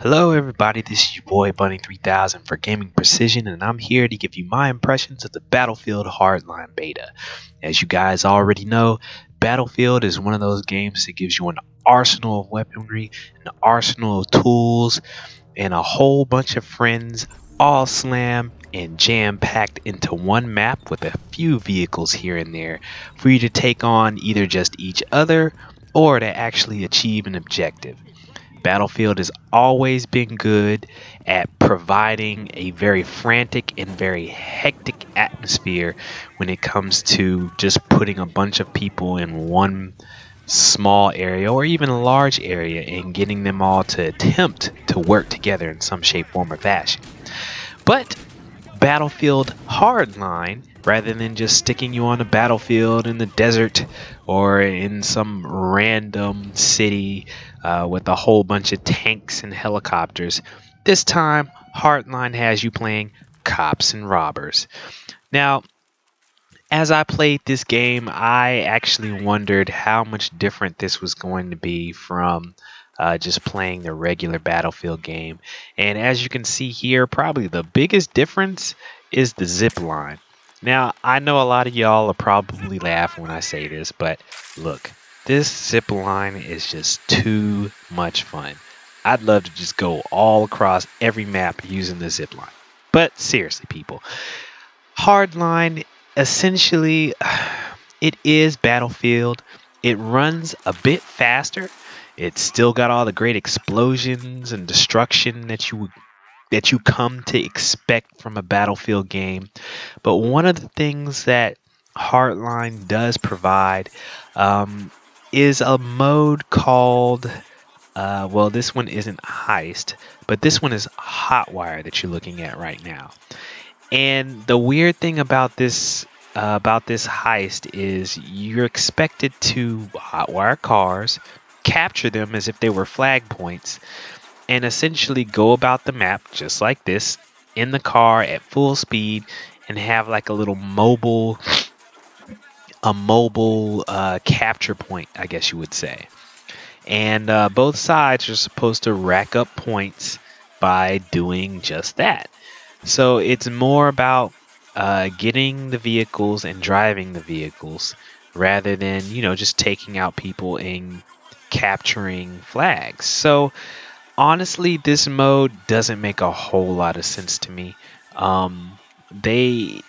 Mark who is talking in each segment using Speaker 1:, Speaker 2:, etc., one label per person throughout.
Speaker 1: Hello everybody, this is your boy Bunny 3000 for Gaming Precision, and I'm here to give you my impressions of the Battlefield Hardline Beta. As you guys already know, Battlefield is one of those games that gives you an arsenal of weaponry, an arsenal of tools, and a whole bunch of friends all slam and jam-packed into one map with a few vehicles here and there for you to take on either just each other or to actually achieve an objective. Battlefield has always been good at providing a very frantic and very hectic atmosphere when it comes to just putting a bunch of people in one small area or even a large area and getting them all to attempt to work together in some shape, form, or fashion. But Battlefield Hardline, rather than just sticking you on a battlefield in the desert or in some random city with a whole bunch of tanks and helicopters, this time Hardline has you playing cops and robbers. Now, as I played this game, I actually wondered how much different this was going to be from just playing the regular Battlefield game. And as you can see here, probably the biggest difference is the zip line. Now, I know a lot of y'all will probably laugh when I say this, but look, this zip line is just too much fun. I'd love to just go all across every map using the zip line. But seriously, people, Hardline, essentially, it is Battlefield. It runs a bit faster. It's still got all the great explosions and destruction that you come to expect from a Battlefield game. But one of the things that Hardline does provide is a mode called, well, this one isn't Heist, but this one is Hotwire that you're looking at right now. And the weird thing about this heist is you're expected to hotwire cars, capture them as if they were flag points, and essentially go about the map just like this in the car at full speed and have like a little mobile capture point, I guess you would say. And both sides are supposed to rack up points by doing just that. So it's more about getting the vehicles and driving the vehicles rather than, just taking out people and capturing flags. So honestly, this mode doesn't make a whole lot of sense to me. They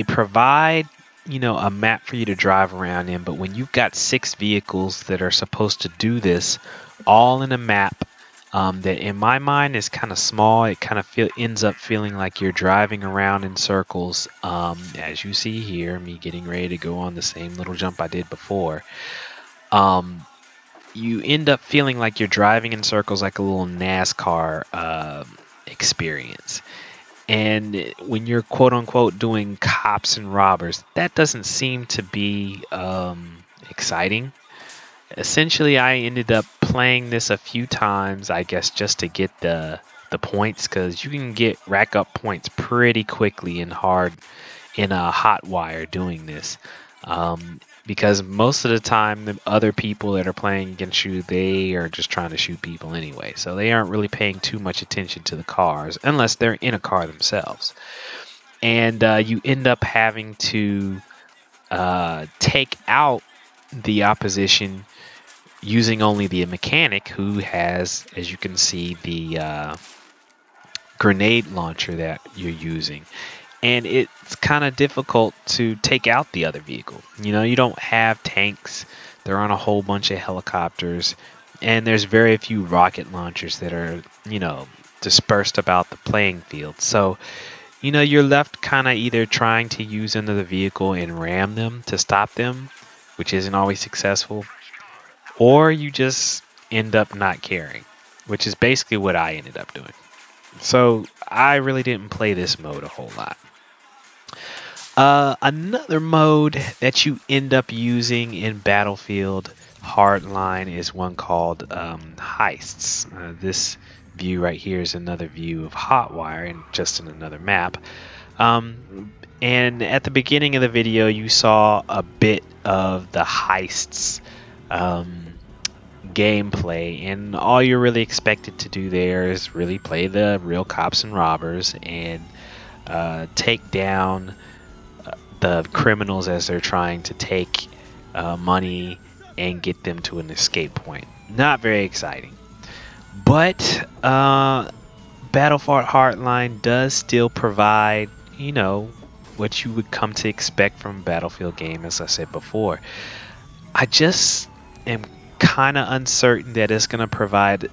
Speaker 1: provide, a map for you to drive around in, but when you've got 6 vehicles that are supposed to do this all in a map that in my mind is kind of small, it kind of ends up feeling like you're driving around in circles. As you see here, me getting ready to go on the same little jump I did before. You end up feeling like you're driving in circles like a little NASCAR experience. And when you're quote-unquote doing cops and robbers, that doesn't seem to be exciting. Essentially, I ended up playing this a few times, I guess, just to get the points, because you can rack up points pretty quickly in a hot wire doing this. Because most of the time, the other people that are playing against you, they are just trying to shoot people anyway. So they aren't really paying too much attention to the cars unless they're in a car themselves. And you end up having to take out the opposition using only the mechanic, who has, as you can see, the grenade launcher that you're using. And it's kind of difficult to take out the other vehicle. You don't have tanks. They're on a whole bunch of helicopters. And there's very few rocket launchers that are, dispersed about the playing field. So, you're left kind of either trying to use another vehicle and ram them to stop them, which isn't always successful, or you just end up not caring, which is basically what I ended up doing. So I really didn't play this mode a whole lot. Another mode that you end up using in Battlefield Hardline is one called Heists. This view right here is another view of Hotwire and just in another map. And at the beginning of the video, you saw a bit of the Heists gameplay, and all you're really expected to do there is really play the real cops and robbers and take down the criminals as they're trying to take money and get them to an escape point. Not very exciting. But Battlefield Hardline does still provide, what you would come to expect from a Battlefield game, as I said before. I just am kind of uncertain that it's going to provide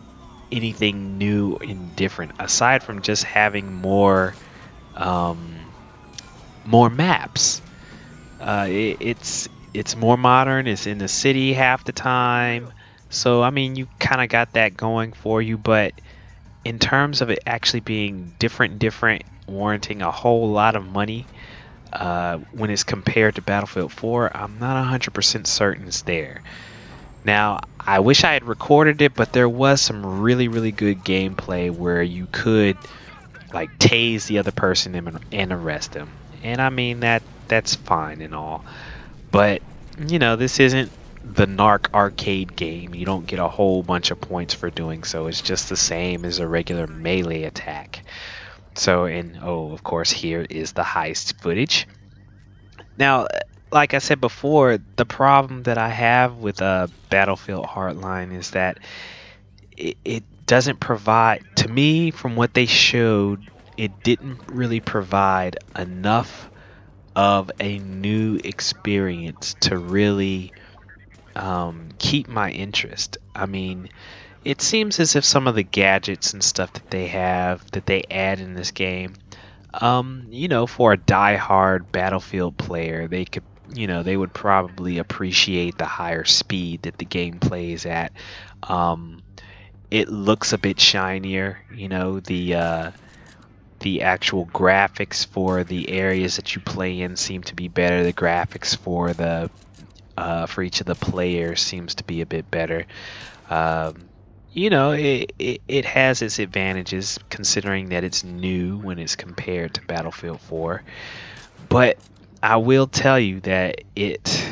Speaker 1: anything new and different, aside from just having more maps. It's more modern. It's in the city half the time. So, I mean, you kind of got that going for you, but in terms of it actually being different, warranting a whole lot of money when it's compared to Battlefield 4, I'm not 100% certain it's there. Now, I wish I had recorded it, but there was some really, really good gameplay where you could like tase the other person and arrest them. And I mean, that's fine and all. But, this isn't the Narc arcade game. You don't get a whole bunch of points for doing so. It's just the same as a regular melee attack. So, and of course, here is the heist footage. Now, like I said before, the problem that I have with Battlefield Hardline is that it doesn't provide, to me, from what they showed, it didn't really provide enough of a new experience to really keep my interest. I mean, it seems as if some of the gadgets and stuff that they add in this game, for a die-hard Battlefield player, they would probably appreciate the higher speed that the game plays at. It looks a bit shinier, the actual graphics for the areas that you play in seem to be better. The graphics for each of the players seems to be a bit better. It has its advantages considering that it's new when it's compared to Battlefield 4. But I will tell you that it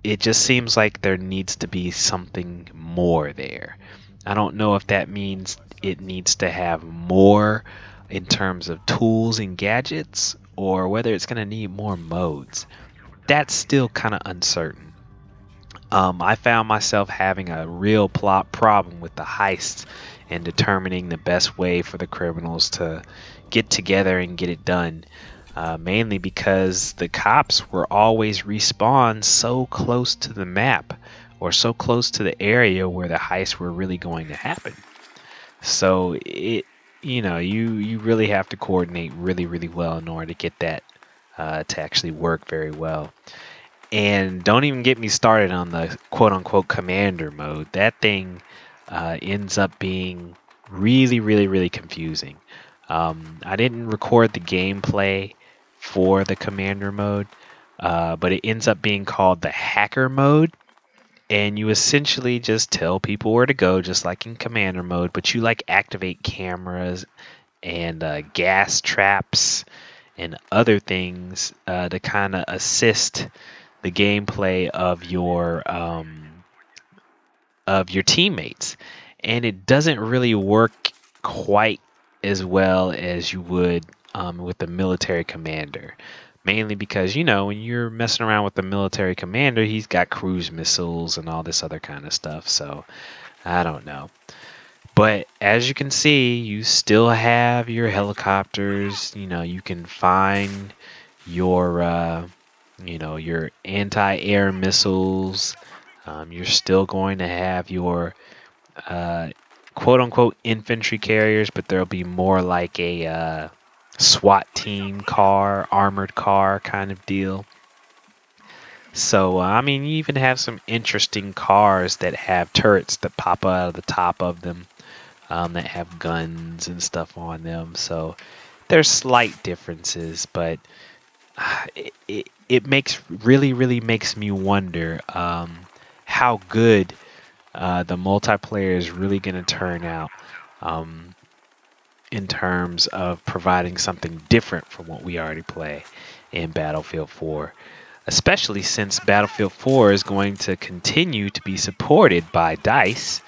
Speaker 1: just seems like there needs to be something more there. I don't know if that means it needs to have more in terms of tools and gadgets, or whether it's going to need more modes. That's still kind of uncertain. I found myself having a real plot problem with the heists and determining the best way for the criminals to get together and get it done. Mainly because the cops were always respawned so close to the map or so close to the area where the heists were really going to happen. So you really have to coordinate really, really well in order to get that to actually work very well. And don't even get me started on the quote-unquote commander mode. That thing ends up being really, really, really confusing. I didn't record the gameplay for the commander mode, but it ends up being called the hacker mode. And you essentially just tell people where to go, just like in commander mode, but you like activate cameras and gas traps and other things to kind of assist the gameplay of your teammates. And it doesn't really work quite as well as you would with the military commander. Mainly because, when you're messing around with the military commander, he's got cruise missiles and all this other kind of stuff. So, I don't know. But as you can see, you still have your helicopters. You can find your, your anti-air missiles. You're still going to have your quote-unquote infantry carriers, but there'll be more like a SWAT team car, armored car kind of deal. So, you even have some interesting cars that have turrets that pop out of the top of them, that have guns and stuff on them. So, there's slight differences, but it really makes me wonder how good the multiplayer is really going to turn out. In terms of providing something different from what we already play in Battlefield 4. especially since Battlefield 4 is going to continue to be supported by DICE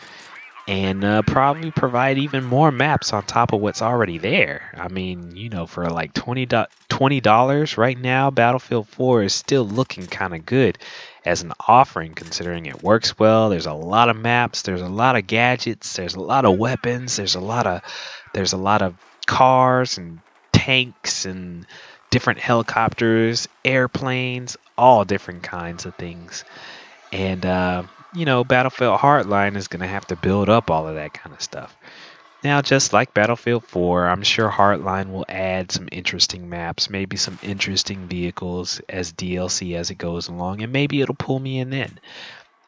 Speaker 1: and probably provide even more maps on top of what's already there. I mean, you know, for like $20 right now, Battlefield 4 is still looking kind of good as an offering, considering it works well. There's a lot of maps, there's a lot of gadgets, there's a lot of weapons, there's a lot of cars and tanks and different helicopters, airplanes, all different kinds of things. And you know, Battlefield Hardline is going to have to build up all of that kind of stuff. Now, just like Battlefield 4, I'm sure Hardline will add some interesting maps, maybe some interesting vehicles as DLC as it goes along, and maybe it'll pull me in then.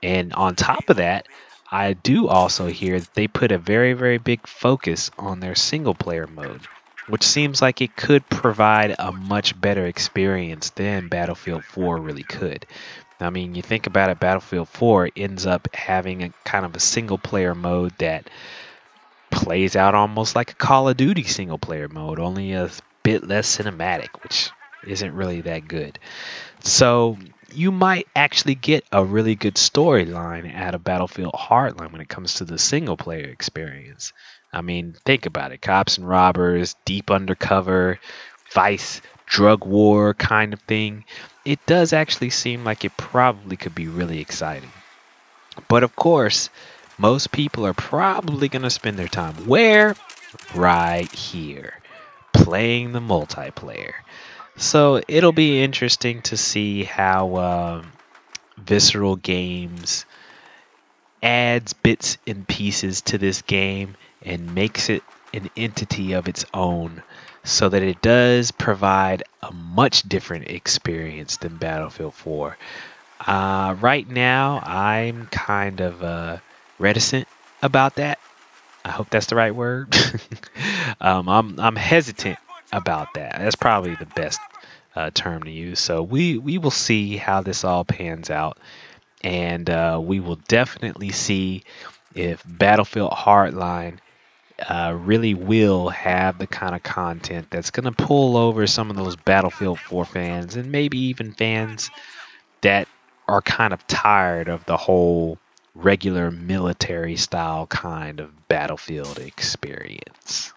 Speaker 1: And on top of that, I do also hear that they put a very, very big focus on their single player mode, which seems like it could provide a much better experience than Battlefield 4 really could. I mean, you think about it, Battlefield 4 ends up having a kind of a single player mode that plays out almost like a Call of Duty single player mode, only a bit less cinematic, which isn't really that good. So you might actually get a really good storyline out of Battlefield Hardline when it comes to the single player experience. I mean, think about it. Cops and robbers, deep undercover, vice, drug war kind of thing. It does actually seem like it probably could be really exciting. But of course, most people are probably going to spend their time where? Right here, playing the multiplayer. So it'll be interesting to see how Visceral Games adds bits and pieces to this game and makes it an entity of its own, so that it does provide a much different experience than Battlefield 4. Right now, I'm kind of reticent about that. I hope that's the right word. I'm hesitant about that. That's probably the best term to use. So we will see how this all pans out, and we will definitely see if Battlefield Hardline really will have the kind of content that's going to pull over some of those Battlefield 4 fans, and maybe even fans that are kind of tired of the whole regular military style kind of Battlefield experience.